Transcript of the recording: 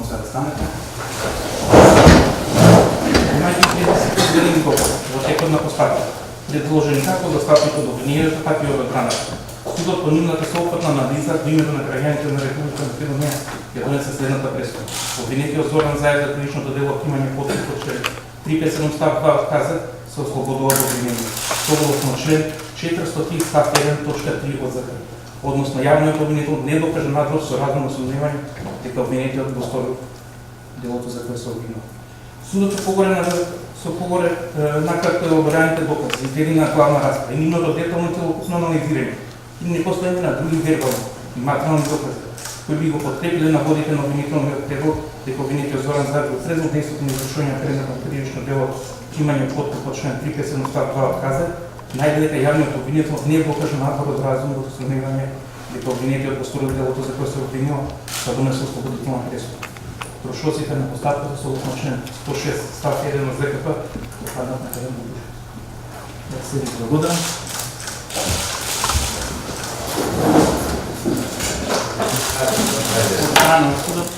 Моля се да станете. Зелени доказ во текот на постапка, предложени како за статното до обвинението, така и од одбраната. Судот по нивната соопфатна анализа во името на граѓаните на Република Македонија ја донесе следната пресуда. Обвинетиот Зоран Заев за кривичното дело имање подкуп од член 357 став 2 од КЗ се ослободува од обвинение. Согласно член 400 став 1 точка 3 од ЗК. Односно јавниот обвинител не докаже надлог со разумно сомневање дека обвинетиот го сторил делото за кое се обвинува. Судот со погоре накратко елабораните докази, издели на главна расправа и нивното детално и целокупно анализирање и непостојање на други вербални и материјални докази, кои би го подкрепиле наводите на обвинителниот предлог дека обвинетиот Зоран Заев го презел действото на извршување на предметно кривично дело имање подкуп од член 357 став 2 од КЗ, најде дека јавниот обвинител не докаже напор од разумно сомневање дека обвинетиот го сторил делото за кое се обвинува, да донесе ослободителна пресуда. Трошоците на постапката согласно член 106 став 1 од ЗКП допаднат на терен на душата. Да се ви благодарам. От страна на судот